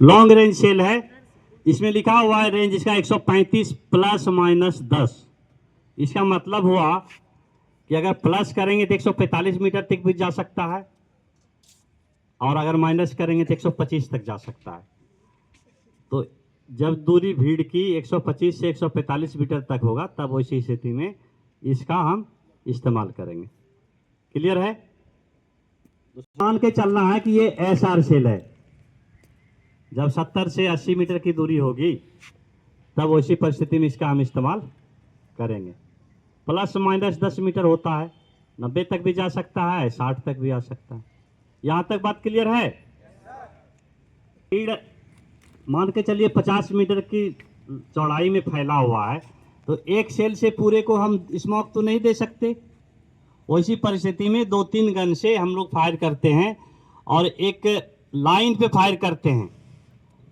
Long range cell है। इसमें लिखा हुआ है रेंज इसका 135 प्लस माइनस 10। इसका मतलब हुआ कि अगर प्लस करेंगे तो 145 मीटर तक भी जा सकता है, और अगर माइनस करेंगे तो 125 तक जा सकता है। तो जब दूरी भीड़ की 125 से 145 मीटर तक होगा तब वैसी स्थिति में इसका हम इस्तेमाल करेंगे। क्लियर है? मान के चलना है कि ये एसआर सेल है। जब 70 से 80 मीटर की दूरी होगी तब वैसी परिस्थिति में इसका हम इस्तेमाल करेंगे। प्लस माइनस 10 मीटर होता है, 90 तक भी जा सकता है, 60 तक भी आ सकता है। यहां तक बात क्लियर है? भीड़ मान के चलिए 50 मीटर की चौड़ाई में फैला हुआ है, तो एक सेल से पूरे को हम स्मोक तो नहीं दे सकते। वैसी परिस्थिति में 2-3 गन से हम लोग फायर करते हैं और एक लाइन पे फायर करते हैं।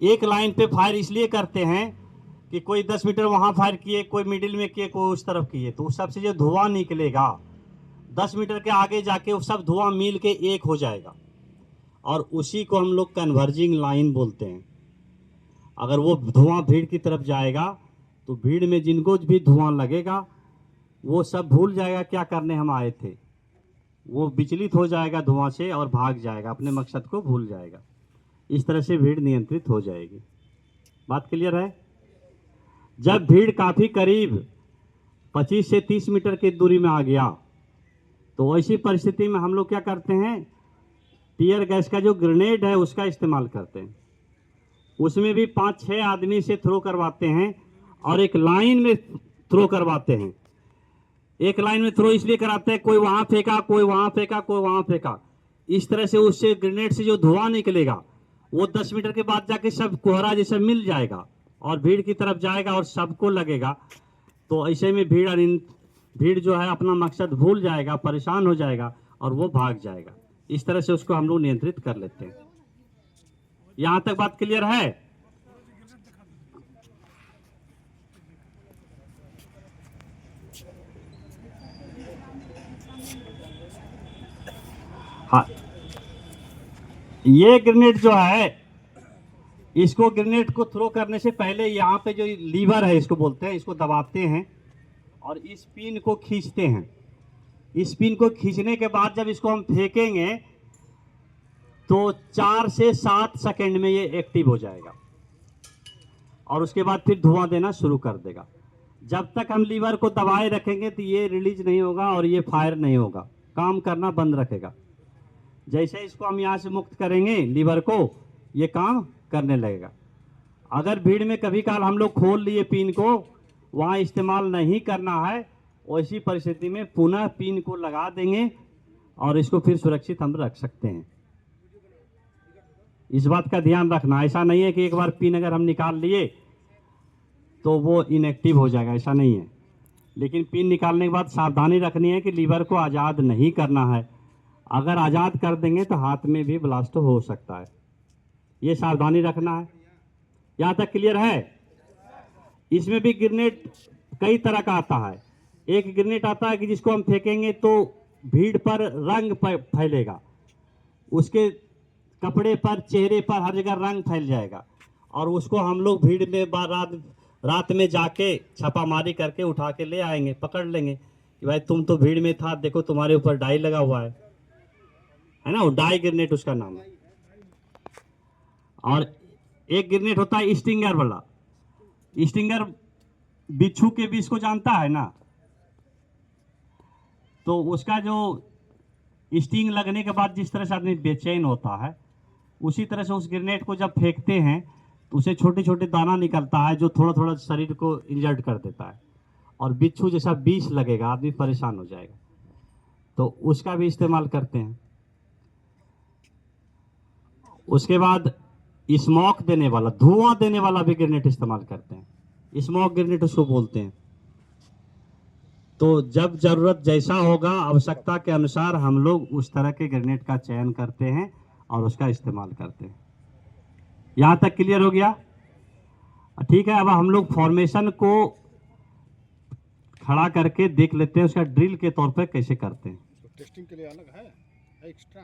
एक लाइन पे फायर इसलिए करते हैं कि कोई 10 मीटर वहां फायर किए, कोई मिडिल में किए, कोई उस तरफ किए, तो उस सबसे जो धुआं निकलेगा 10 मीटर के आगे जाके वो सब धुआं मिल के एक हो जाएगा, और उसी को हम लोग कन्वर्जिंग लाइन बोलते हैं। अगर वो धुआं भीड़ की तरफ जाएगा तो भीड़ में जिनको भी धुआं लगेगा वो सब भूल जाएगा क्या करने हम आए थे, वो विचलित हो जाएगा धुआं से और भाग जाएगा, अपने मकसद को भूल जाएगा। इस तरह से भीड़ नियंत्रित हो जाएगी। बात क्लियर है? जब भीड़ काफ़ी करीब 25 से 30 मीटर की दूरी में आ गया तो ऐसी परिस्थिति में हम लोग क्या करते हैं, टीयर गैस का जो ग्रेनेड है उसका इस्तेमाल करते हैं। उसमें भी 5-6 आदमी से थ्रो करवाते हैं और एक लाइन में थ्रो करवाते हैं। एक लाइन में थ्रो इसलिए कराते हैं, कोई वहां फेंका, कोई वहां फेंका, कोई वहां फेंका। इस तरह से उससे ग्रेनेड से जो धुआं निकलेगा वो 10 मीटर के बाद जाके सब कोहरा जैसा मिल जाएगा और भीड़ की तरफ जाएगा और सबको लगेगा। तो ऐसे में भीड़ जो है अपना मकसद भूल जाएगा, परेशान हो जाएगा और वो भाग जाएगा। इस तरह से उसको हम लोग नियंत्रित कर लेते हैं। यहां तक बात क्लियर है? हाँ, ये ग्रेनेड जो है, इसको ग्रेनेड को थ्रो करने से पहले यहाँ पे जो लीवर है इसको बोलते हैं, इसको दबाते हैं और इस पिन को खींचते हैं। इस पिन को खींचने के बाद जब इसको हम फेंकेंगे तो 4 से 7 सेकंड में ये एक्टिव हो जाएगा और उसके बाद फिर धुआं देना शुरू कर देगा। जब तक हम लीवर को दबाए रखेंगे तो ये रिलीज नहीं होगा और ये फायर नहीं होगा, काम करना बंद रखेगा। जैसे इसको हम यहाँ से मुक्त करेंगे लीवर को, ये काम करने लगेगा। अगर भीड़ में कभी काल हम लोग खोल लिए पिन को, वहाँ इस्तेमाल नहीं करना है, वैसी परिस्थिति में पुनः पिन को लगा देंगे और इसको फिर सुरक्षित हम रख सकते हैं। इस बात का ध्यान रखना, ऐसा नहीं है कि एक बार पिन अगर हम निकाल लिए तो वो इनएक्टिव हो जाएगा, ऐसा नहीं है। लेकिन पिन निकालने के बाद सावधानी रखनी है कि लीवर को आज़ाद नहीं करना है। अगर आज़ाद कर देंगे तो हाथ में भी ब्लास्ट हो सकता है, ये सावधानी रखना है। यहाँ तक क्लियर है? इसमें भी ग्रेनेड कई तरह का आता है। एक ग्रेनेड आता है कि जिसको हम फेंकेंगे तो भीड़ पर रंग फैलेगा, उसके कपड़े पर, चेहरे पर, हर जगह रंग फैल जाएगा और उसको हम लोग भीड़ में रात में जाके छापामारी करके उठा के ले आएंगे, पकड़ लेंगे कि भाई तुम तो भीड़ में था, देखो तुम्हारे ऊपर डाई लगा हुआ है ना, वो डाई ग्रेनेड उसका नाम है। और एक ग्रेनेड होता है स्टिंगर वाला। स्टिंगर बिच्छू के विष को जानता है ना, तो उसका जो स्टिंग लगने के बाद जिस तरह से आदमी बेचैन होता है, उसी तरह से उस ग्रेनेड को जब फेंकते हैं तो उसे छोटे छोटे दाना निकलता है जो थोड़ा थोड़ा शरीर को इंजर्ड कर देता है और बिच्छू जैसा विष लगेगा, आदमी परेशान हो जाएगा, तो उसका भी इस्तेमाल करते हैं। उसके बाद स्मोक देने वाला, धुआं देने वाला भी ग्रेनेड इस्तेमाल करते हैं, स्मोक ग्रेनेड उसको बोलते हैं। तो जब जरूरत जैसा होगा, आवश्यकता के अनुसार हम लोग उस तरह के ग्रेनेड का चयन करते हैं और उसका इस्तेमाल करते हैं। यहां तक क्लियर हो गया? ठीक है, अब हम लोग फॉर्मेशन को खड़ा करके देख लेते हैं उसका ड्रिल के तौर पे कैसे करते हैं। टेस्टिंग के लिए अलग है एक्स्ट्रा।